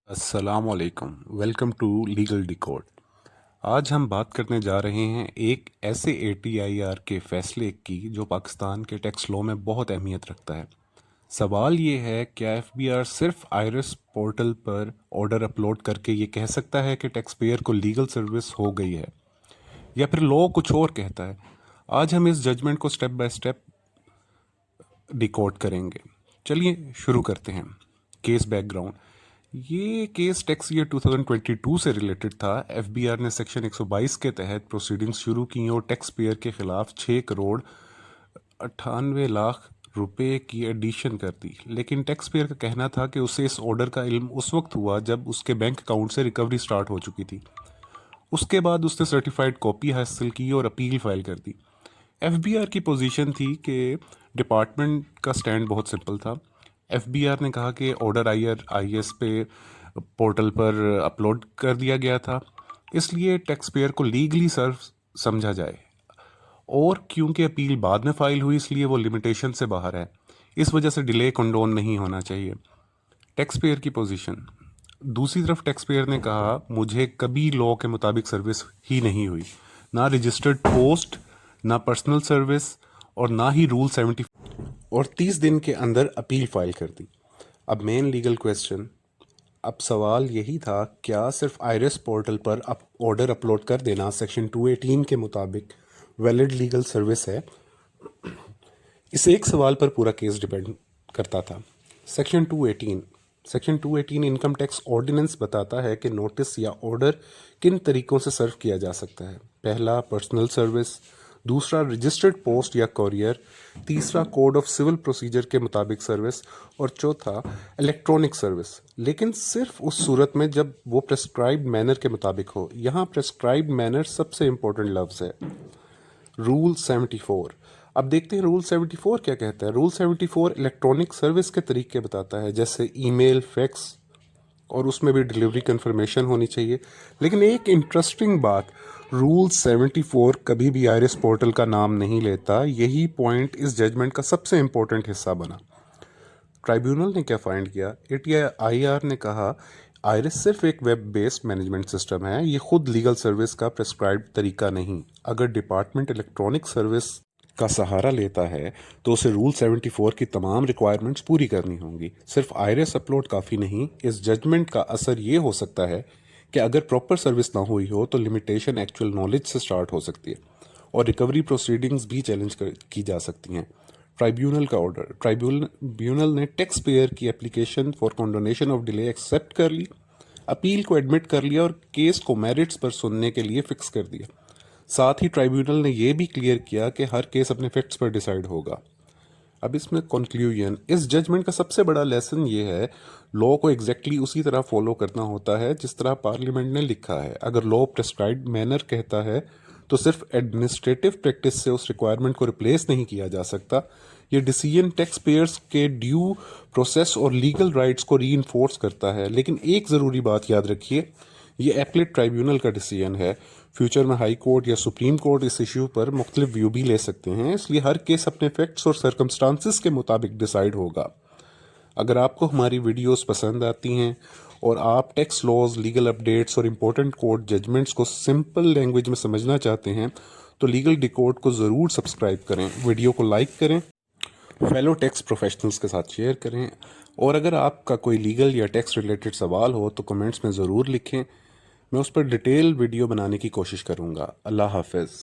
अस्सलाम वालेकुम। Welcome to legal decode. आज हम बात करने जा रहे हैं एक ऐसे एटीआईआर के फैसले की जो पाकिस्तान के टैक्स लॉ में बहुत अहमियत रखता है। सवाल ये है, क्या एफबीआर सिर्फ आईरिस पोर्टल पर ऑर्डर अपलोड करके ये कह सकता है कि टैक्स पेयर को लीगल सर्विस हो गई है, या फिर लॉ कुछ और कहता है? आज हम इस जजमेंट को स्टेप बाय स्टेप डिकोड करेंगे। चलिए शुरू करते हैं। Case background. ये केस टैक्स ईयर 2022 से रिलेटेड था। एफबीआर ने सेक्शन 122 के तहत प्रोसीडिंग्स शुरू की और टैक्स पेयर के खिलाफ 6 करोड़ 98 लाख रुपए की एडिशन कर दी। लेकिन टैक्स पेयर का कहना था कि उसे इस ऑर्डर का इल्म उस वक्त हुआ जब उसके बैंक अकाउंट से रिकवरी स्टार्ट हो चुकी थी। उसके बाद उसने सर्टिफाइड कॉपी हासिल की और अपील फाइल कर दी। एफबीआर की पोजीशन थी कि डिपार्टमेंट का स्टैंड बहुत सिंपल था। एफबीआर ने कहा कि ऑर्डर आईएस पे पोर्टल पर अपलोड कर दिया गया था, इसलिए टैक्स पेयर को लीगली सर्व समझा जाए, और क्योंकि अपील बाद में फाइल हुई इसलिए वो लिमिटेशन से बाहर है। इस वजह से डिले कंडोन नहीं होना चाहिए। टैक्स पेयर की पोजीशन। दूसरी तरफ टैक्स पेयर ने कहा, मुझे कभी लॉ के मुताबिक सर्विस ही नहीं हुई, ना रजिस्टर्ड पोस्ट, ना पर्सनल सर्विस, और ना ही रूल 70, और 30 दिन के अंदर अपील फाइल कर दी। अब मेन लीगल क्वेश्चन, अब सवाल यही था, क्या सिर्फ आईरिस पोर्टल पर ऑर्डर अपलोड कर देना सेक्शन 218 के मुताबिक वैलिड लीगल सर्विस है? इस एक सवाल पर पूरा केस डिपेंड करता था। सेक्शन 218 इनकम टैक्स ऑर्डिनेंस बताता है कि नोटिस या ऑर्डर किन तरीकों से सर्व किया जा सकता है। पहला, पर्सनल सर्विस। दूसरा, रजिस्टर्ड पोस्ट या कोरियर। तीसरा, कोड ऑफ सिविल प्रोसीजर के मुताबिक सर्विस। और चौथा, इलेक्ट्रॉनिक सर्विस, लेकिन सिर्फ उस सूरत में जब वो प्रेस्क्राइब्ड मैनर के मुताबिक हो। यहाँ प्रेस्क्राइब्ड मैनर सबसे इंपॉर्टेंट लफ्ज़ है। रूल 74। अब देखते हैं रूल 74 क्या कहता है। रूल 74 इलेक्ट्रॉनिक सर्विस के तरीके बताता है, जैसे ईमेल, फैक्स, और उसमें भी डिलीवरी कंफर्मेशन होनी चाहिए। लेकिन एक इंटरेस्टिंग बात, रूल 74 कभी भी आईरिस पोर्टल का नाम नहीं लेता। यही पॉइंट इस जजमेंट का सबसे इंपॉर्टेंट हिस्सा बना। ट्राइब्यूनल ने क्या फाइंड किया? एटीआईआर ने कहा, आईरिस सिर्फ एक वेब बेस्ड मैनेजमेंट सिस्टम है, ये खुद लीगल सर्विस का प्रेस्क्राइब्ड तरीका नहीं। अगर डिपार्टमेंट इलेक्ट्रॉनिक सर्विस का सहारा लेता है तो उसे रूल 74 की तमाम रिक्वायरमेंट्स पूरी करनी होंगी। सिर्फ आईरिस अपलोड काफ़ी नहीं। इस जजमेंट का असर ये हो सकता है कि अगर प्रॉपर सर्विस ना हुई हो तो लिमिटेशन एक्चुअल नॉलेज से स्टार्ट हो सकती है, और रिकवरी प्रोसीडिंग्स भी चैलेंज की जा सकती हैं। ट्राइब्यूनल का ऑर्डर। ट्राइब्यूनल ने टैक्स पेयर की application for condonation of delay accept कर ली, अपील को एडमिट कर लिया और केस को मेरिट्स पर सुनने के लिए फिक्स कर दिया। साथ ही ट्राइब्यूनल ने यह भी क्लियर किया कि हर केस अपने फैक्ट्स पर डिसाइड होगा। अब इसमें कंक्लूजन, इस जजमेंट का सबसे बड़ा लेसन ये है, लॉ को एग्जैक्टली उसी तरह फॉलो करना होता है जिस तरह पार्लियामेंट ने लिखा है। अगर लॉ प्रेस्क्राइब्ड मैनर कहता है तो सिर्फ एडमिनिस्ट्रेटिव प्रैक्टिस से उस रिक्वायरमेंट को रिप्लेस नहीं किया जा सकता। ये डिसीजन टैक्स पेयर्स के ड्यू प्रोसेस और लीगल राइट्स को री करता है। लेकिन एक ज़रूरी बात याद रखिए, ये एपलेट ट्राइब्यूनल का डिसीजन है। फ्यूचर में हाई कोर्ट या सुप्रीम कोर्ट इस इशू पर मुख्तलिफ व्यू भी ले सकते हैं, इसलिए हर केस अपने फैक्ट्स और सर्कमस्टांसिस के मुताबिक डिसाइड होगा। अगर आपको हमारी वीडियोस पसंद आती हैं और आप टैक्स लॉज, लीगल अपडेट्स और इम्पोर्टेंट कोर्ट जजमेंट्स को सिंपल लैंग्वेज में समझना चाहते हैं तो लीगल डिकोड को ज़रूर सब्सक्राइब करें, वीडियो को लाइक करें, फेलो टैक्स प्रोफेशनल्स के साथ शेयर करें, और अगर आपका कोई लीगल या टैक्स रिलेटेड सवाल हो तो कमेंट्स में ज़रूर लिखें। मैं उस पर डिटेल वीडियो बनाने की कोशिश करूँगा। अल्लाह हाफ़िज़।